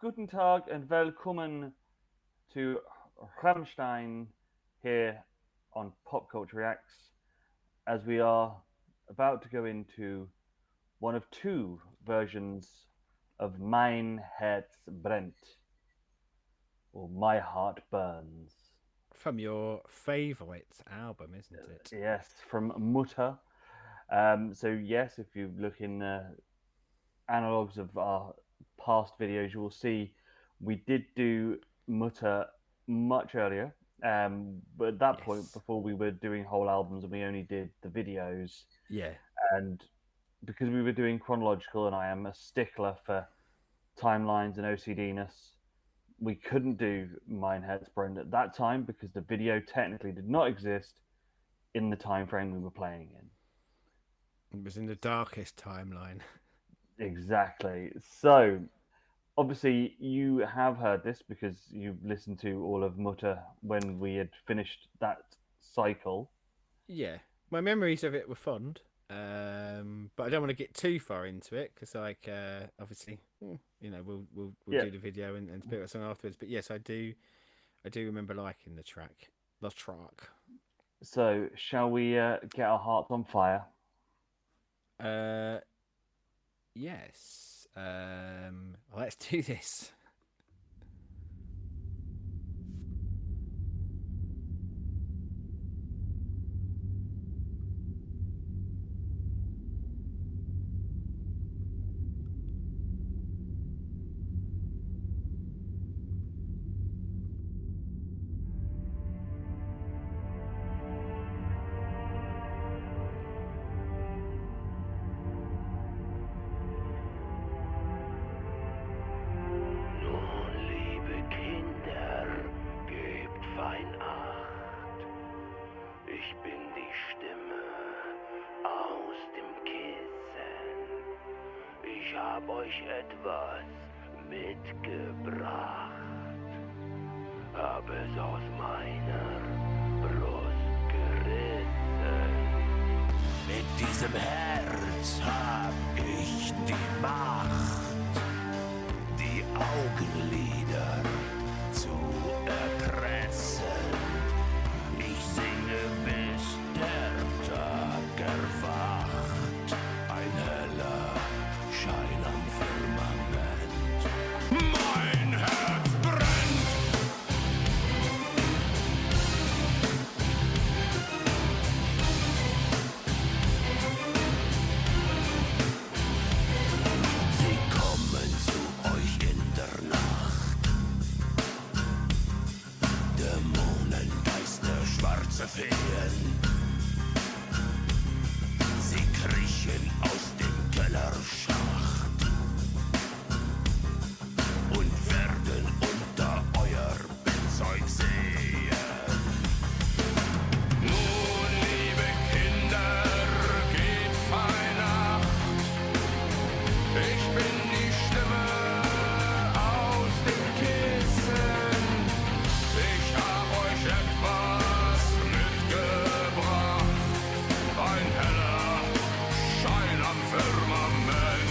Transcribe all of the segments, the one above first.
Guten Tag and willkommen to Rammstein here on PopCulture Reacts, as we are about to go into one of two versions of Mein Herz Brennt, or My Heart Burns. From your favourite album, isn't it? Yes, from Mutter. Yes, if you look in analogs of our past videos, you will see we did do Mutter much earlier. But at that point, Yes. before we were doing whole albums and we only did the videos, Yeah. and because we were doing chronological, and I am a stickler for timelines and OCD-ness, we couldn't do Mein Herz Brennt at that time because the video technically did not exist in the time frame we were playing in. It was in the darkest timeline. Exactly. So obviously you have heard this because you've listened to all of Mutter when we had finished that cycle. Yeah. My memories of it were fond. But I don't want to get too far into it because, obviously, we'll Yeah. do the video and speak about the song afterwards. But yes, I do remember liking the track. So shall we get our hearts on fire? Uh, yes. Let's do this. Nun, liebe Kinder, gebt fein Acht. Ich bin die Stimme aus dem Kissen. Ich hab euch etwas mitgebracht. Hab es aus meiner Brust gerissen. Mit diesem Herz hab ich die Macht, die Augenlider zu erpressen. Ich singe, bis der Tag erwacht. Ein heller Schein am Firmament. Mein Herz brennt! Sie kommen zu euch in der Nacht. Dämonen, Geister, schwarze Feen. Sie kriechen aus dem Kellerschacht und werden unter euer Bettzeug sehen. Nun, liebe Kinder, geht fein Acht. Ich bin die Stimme aus dem Kissen. Ich hab euch etwas mitgebracht. Ein heller Schein am Firmament.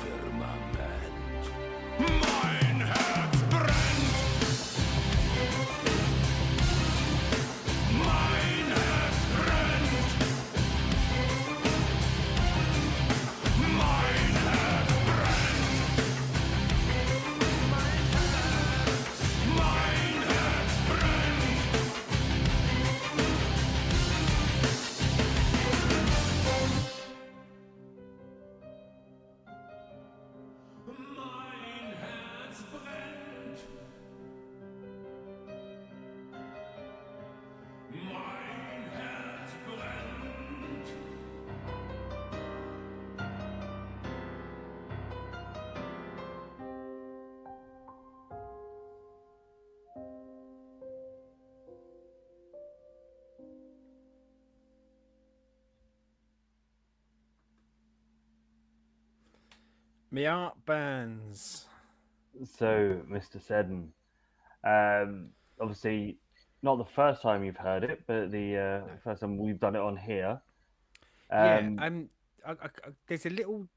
Firmament. Mein Herz brennt. Mein Herz brennt. Mein Herz brennt. Mein Herz brennt. Mein Herz brennt. Mein Herz brennt. Me art burns. So, Mr. Seddon, obviously not the first time you've heard it, but the first time we've done it on here. Yeah. Um, There's a little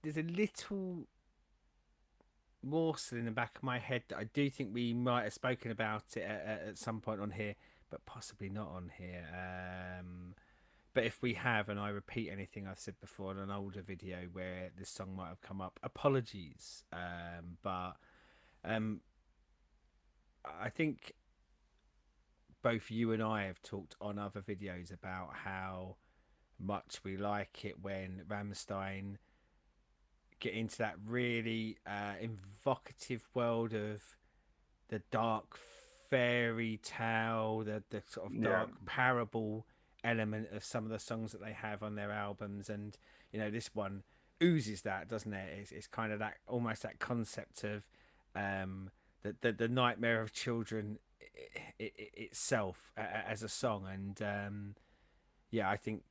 morsel in the back of my head that I do think we might have spoken about it at some point on here, but possibly not on here. But if we have, and I repeat anything I've said before in an older video where this song might have come up, apologies. But I think both you and I have talked on other videos about how much we like it when Rammstein get into that really evocative world of the dark fairy tale, the sort of dark parable element of some of the songs that they have on their albums. And you know, this one oozes that, doesn't it? It's kind of that, almost that concept of the nightmare of children itself as a song. And yeah, I think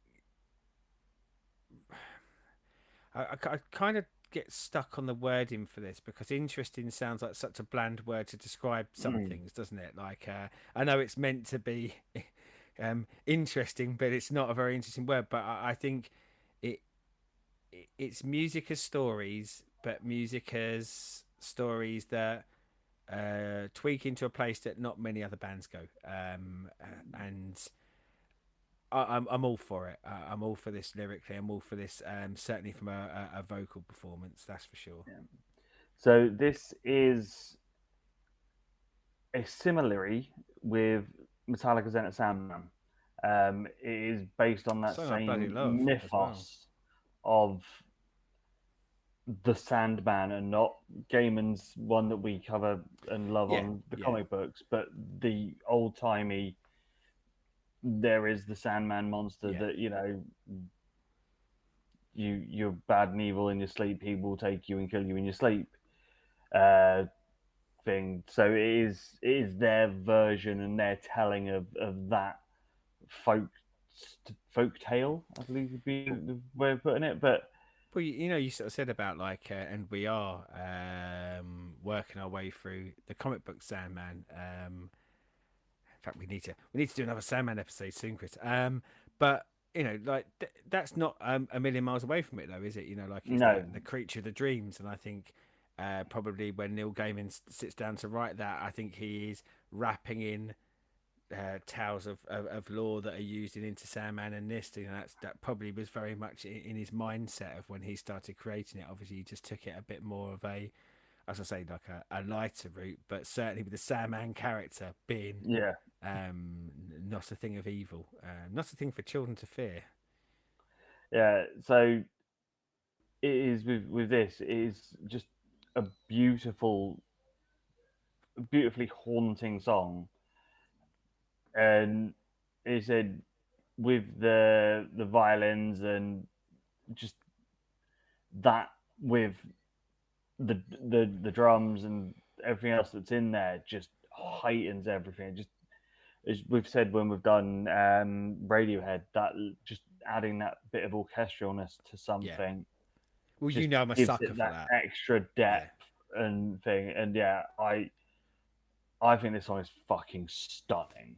I kind of get stuck on the wording for this, because interesting sounds like such a bland word to describe some things, doesn't it? Like I know it's meant to be interesting, but it's not a very interesting word. But I think it's music as stories, but music as stories that tweak into a place that not many other bands go. And I'm all for it. I'm all for this lyrically. I'm all for this, certainly from a vocal performance, that's for sure. Yeah. So this is a similarity with Metallica's Enter Sandman. It is based on that Song I bloody same love as well. mythos of the Sandman, and not Gaiman's one that we cover and love Yeah, on the yeah. comic books, but the old timey. There is the Sandman monster Yeah. that you're bad and evil in your sleep. He will take you and kill you in your sleep. Thing. So it is their version and their telling of that folk tale, I believe would be the way of putting it. But Well, you know, you sort of said about like, and we are working our way through the comic book Sandman. In fact, we need to do another Sandman episode soon, Chris. But you know, like that's not a million miles away from it, though, is it? You know, like he's no, the creature of the dreams, and I think probably when Neil Gaiman sits down to write that, I think he is wrapping in tales of lore that are used in Into Sandman and this. You know, that probably was very much in his mindset of when he started creating it. Obviously, he just took it a bit more of a, as I say, like a lighter route, but certainly with the Sandman character being yeah, not a thing of evil, not a thing for children to fear. yeah. So it is with this. It is just a beautifully haunting song, and he said with the violins and just that with the drums and everything else that's in there just heightens everything. Just as we've said when we've done Radiohead, that just adding that bit of orchestralness to something. Well, you Just know, I'm a gives sucker it for that that. extra depth and thing. And yeah, I think this song is fucking stunning.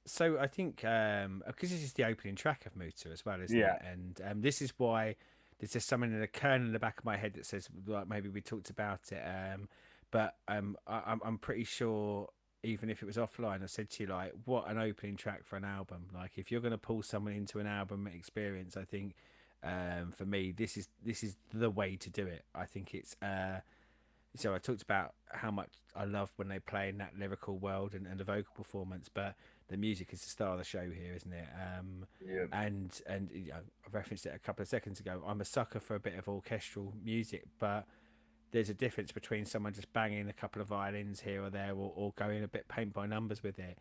So I think because this is the opening track of Muta as well, isn't Yeah. it? And this is why there's just something in the kernel in the back of my head that says like maybe we talked about it. I'm pretty sure even if it was offline, I said to you like, what an opening track for an album. Like if you're going to pull someone into an album experience, I think for me this is the way to do it. I think it's so I talked about how much I love when they play in that lyrical world and the vocal performance, but the music is the star of the show here, isn't it? Yeah. And you know, I referenced it a couple of seconds ago. I'm a sucker for a bit of orchestral music, but there's a difference between someone just banging a couple of violins here or there, or going a bit paint by numbers with it.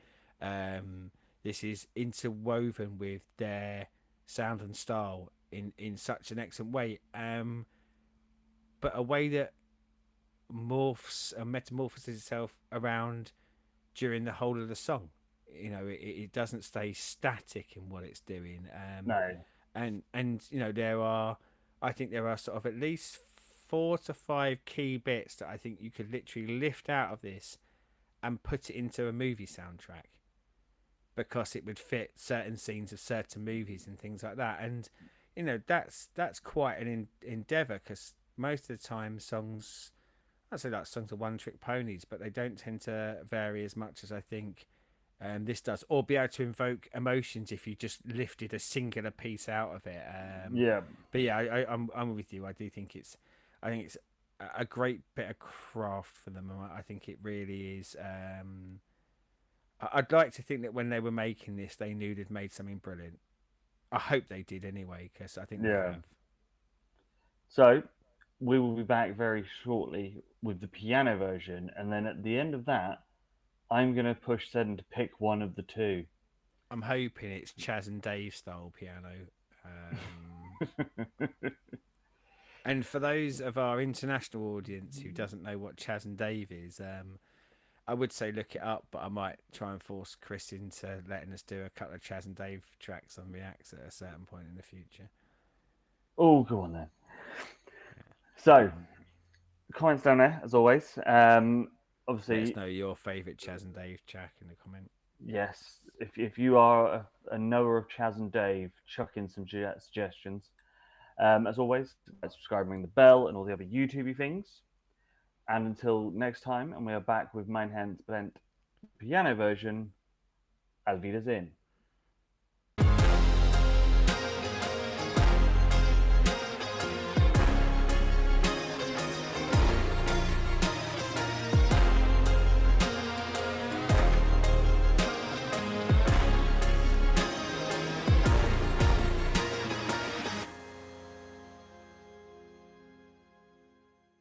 This is interwoven with their sound and style in such an excellent way, but a way that morphs and metamorphoses itself around during the whole of the song. You know, it doesn't stay static in what it's doing. No. And you know, I think there are sort of at least 4 to 5 key bits that I think you could literally lift out of this and put it into a movie soundtrack, because it would fit certain scenes of certain movies and things like that. And you know, that's quite an endeavor, because most of the time songs, I'd say like songs are one trick ponies, but they don't tend to vary as much as I think this does, or be able to invoke emotions if you just lifted a singular piece out of it. Yeah. But yeah, I'm with you. I think it's a great bit of craft for them. I think it really is. I'd like to think that when they were making this, they knew they'd made something brilliant. I hope they did anyway, because I think they Yeah. have. So we will be back very shortly with the piano version, and then at the end of that, I'm gonna push Seddon to pick one of the two. I'm hoping it's Chaz and Dave style piano. And for those of our international audience who doesn't know what Chaz and Dave is, I would say look it up, but I might try and force Chris into letting us do a couple of Chaz and Dave tracks on Reacts at a certain point in the future. Oh, go on then. So, comments down there as always. Let us Obviously, know your favourite Chaz and Dave track in the comment. yes. If you are a knower of Chaz and Dave, chuck in some suggestions. As always, subscribe, ring the bell, and all the other YouTubey things. And until next time, and we are back with Mein Herz Brennt piano version. Auf Wiedersehen.